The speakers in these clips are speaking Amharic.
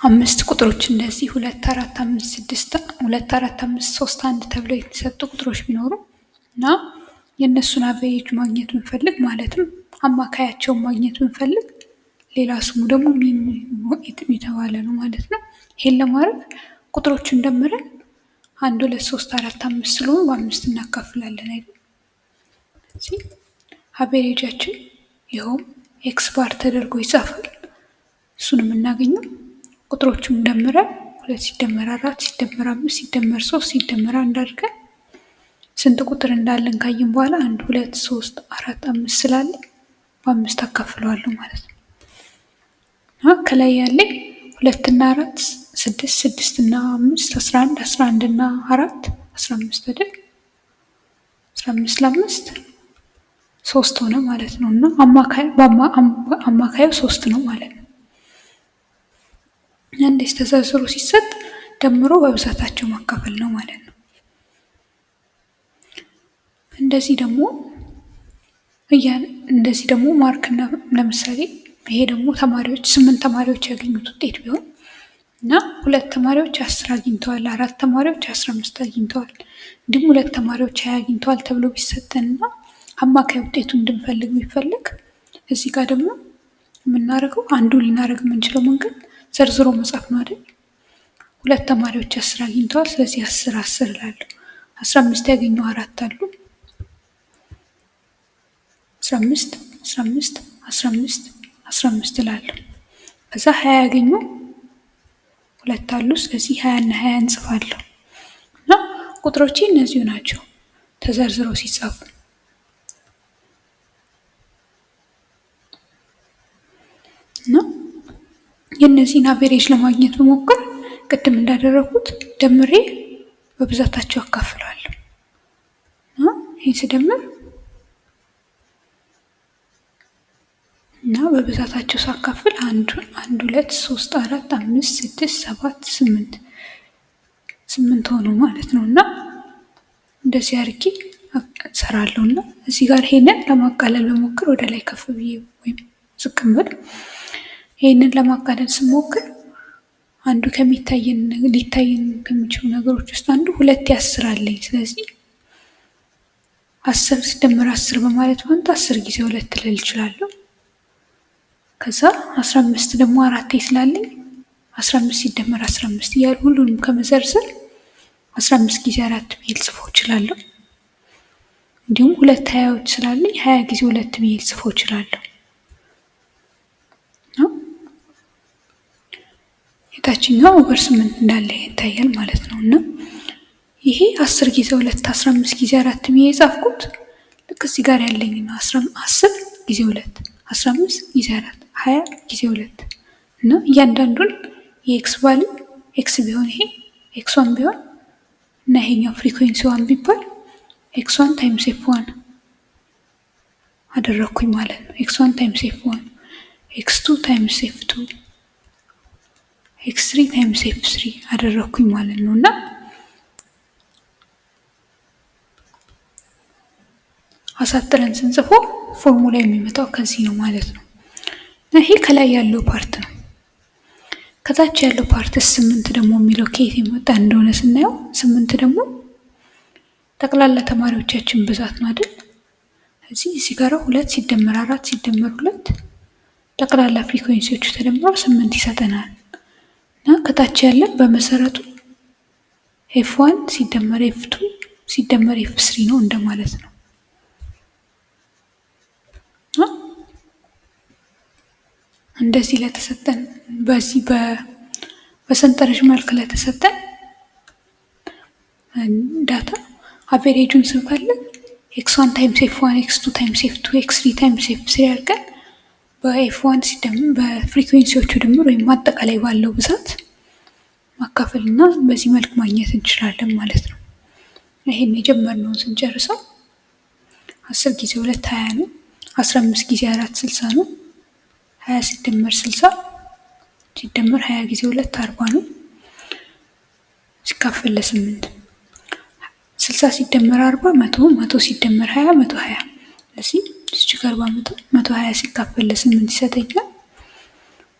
አምስት ቁጥሮች እንደዚህ 2 4 5 6 2 4 5 3 1 ተብለው የተሰጡ ቁጥሮች ቢኖሩ እና የእነሱን አቬሬጅ ማግኘት ብንፈልግ ማለትም አማካያቸውን ማግኘት ብንፈልግ ሌላ ስሙ ደግሞ ሚን የተባለ ነው ማለት ነው። ይሄን ለማድረግ ቁጥሮቹን ደምረን 1 2 3 4 5 ስለሆኑ በአምስት እናካፍላለን አይደል? እዚህ አቬሬጃችን ይኸውም ኤክስ ባር ተደርጎ ይጻፋል። እሱን የምናገኘው ቁጥሮቹን ደምረን 2 ሲደመር 4 ሲደመር 5 ሲደመር 3 ሲደመር 1 አድርገን ስንት ቁጥር እንዳለን ካየን በኋላ 1 2 3 4 5 ስላለ በአምስት አካፍለዋለሁ ማለት ነው። ከላይ ያለኝ 2 እና 4 6 6 እና 5 11 11 እና 4 15 አይደል? 15 ለ5 3 ሆነ ማለት ነው እና አማካዩ 3 ነው ማለት ነው። እንዴት ተዘርዝሮ ሲሰጥ ደምሮ በብዛታቸው ማካፈል ነው ማለት ነው። እንደዚህ ደግሞ ማርክና ለምሳሌ ይሄ ደግሞ ተማሪዎች 8 ተማሪዎች ያገኙት ውጤት ቢሆን እና 2 ተማሪዎች 10 አግኝተዋል፣ 4 ተማሪዎች 15 አግኝተዋል፣ እንዲሁም 2 ተማሪዎች 20 አግኝተዋል ተብሎ ቢሰጠንና አማካይ ውጤቱን እንድንፈልግ ቢፈልግ እዚህ ጋር ደግሞ የምናደርገው አንዱ ልናደርግ የምንችለው መንገድ ዘርዝሮ መጻፍ ነው አይደል? 2 ተማሪዎች 10 አግኝተዋል፣ ስለዚህ 10 10 እላለሁ። 15 ያገኙ 4 አሉ። 15 15 15 15 እላለሁ። ከዛ 20 ያገኙ 2 አሉ፣ ስለዚህ 20 እና 20 እንጽፋለሁ። እና ቁጥሮቼ እነዚሁ ናቸው ተዘርዝረው ሲጻፉ። እና የእነዚህን አቬሬጅ ለማግኘት በሞክር ቅድም እንዳደረኩት ደምሬ በብዛታቸው አካፍላለሁ። ይህን ስደምር እና በብዛታቸው ሳካፍል 1 2 3 4 5 6 7 8 ሆኖ ማለት ነው። እና እንደዚህ አድርጌ እሰራለሁ። እና እዚህ ጋር ይሄንን ለማቃለል በሞክር ወደ ላይ ከፍ ብዬ ወይም ዝቅ ብል ይሄንን ለማቃለል ስሞክር አንዱ ሊታየን ከሚችሉ ነገሮች ውስጥ አንዱ 2 10 አለኝ። ስለዚህ 10 ሲደመር 10 በማለት ፋንታ 10 ጊዜ 2 ልል እችላለሁ። ከዛ 15 ደግሞ 4 ስላለኝ 15 ሲደመር 15 እያሉ ሁሉንም ከመዘርዘር 15 ጊዜ 4 ብዬ ልጽፈው እችላለሁ። እንዲሁም 2 20ዎች ስላለኝ 20 ጊዜ 2 ብዬ ልጽፈው እችላለሁ። የታችኛው ኦቨር 8 እንዳለ ይታያል ማለት ነው። እና ይሄ 10 ጊዜ 2 15 ጊዜ 4 ብዬ የጻፍኩት ልክ እዚህ ጋር ያለኝ ነው። 10 ጊዜ 2 15 ጊዜ 4 20 ጊዜ 2 እና እያንዳንዱን የኤክስ ቫልዩ ኤክስ ቢሆን ይሄ ኤክስ 1 ቢሆን እና ይሄኛው ፍሪኩዌንሲ 1 ቢባል ኤክስ 1 ታይምስ ኤፍ 1 አደረኩኝ ማለት ነው። ኤክስ 1 ታይምስ ኤፍ 1 ኤክስ 2 ታይምስ ኤፍ 2 ኤክስ 3 ታይምስ ኤፍ 3 አደረኩኝ ማለት ነው። እና አሳጥረን ስንጽፈው ፎርሙላ የሚመጣው ከዚህ ነው ማለት ነው። ይሄ ከላይ ያለው ፓርት ነው። ከታች ያለው ፓርት 8 ደግሞ የሚለው ከየት የመጣ እንደሆነ ስናየው 8 ደግሞ ጠቅላላ ተማሪዎቻችን ብዛት ነው አይደል? እዚህ ጋር 2 ሲደመር 4 ሲደመር 2 ጠቅላላ ፍሪኩዌንሲዎቹ ተደምረው 8 ይሰጠናል። እና ከታች ያለ በመሰረቱ ኤፍ1 ሲደመር ኤፍ2 ሲደመር ኤፍ3 ነው እንደማለት ነው። እንደዚህ ለተሰጠን በዚህ በሰንጠረዥ መልክ ለተሰጠን ዳታ አቬሬጁን ስንፈልግ ኤክስ1 ታይምስ ኤፍ1 ኤክስ2 ታይምስ ኤፍ2 ኤክስ3 ታይምስ ኤፍ3 አድርገን በኤፍ1 ሲደመር በፍሪኩዌንሲዎቹ ድምር ወይም አጠቃላይ ባለው ብዛት ማካፈልና በዚህ መልክ ማግኘት እንችላለን ማለት ነው። ይሄን የጀመርነውን ስንጨርሰው 10 ጊዜ 2 20 ነው። 15 ጊዜ 4 60 ነው። 20 ሲደመር 60 ሲደመር 20 ጊዜ 2 40 ነው። ሲካፈል ለ8 60 ሲደመር 40 100 100 ሲደመር 20 120 ስለዚህ እዚህ ጋር 120 ሲካፈል ለ8 ይሰጠኛል።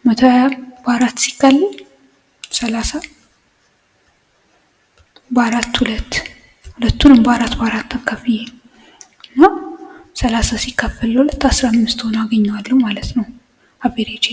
120 በ4 ሲካፈል 30 በአራት ሁለቱንም በአራት አካፍዬ እና 30 ሲካፈል ለ2 15 ሆኖ አገኘዋለሁ ማለት ነው አቬሬጅ።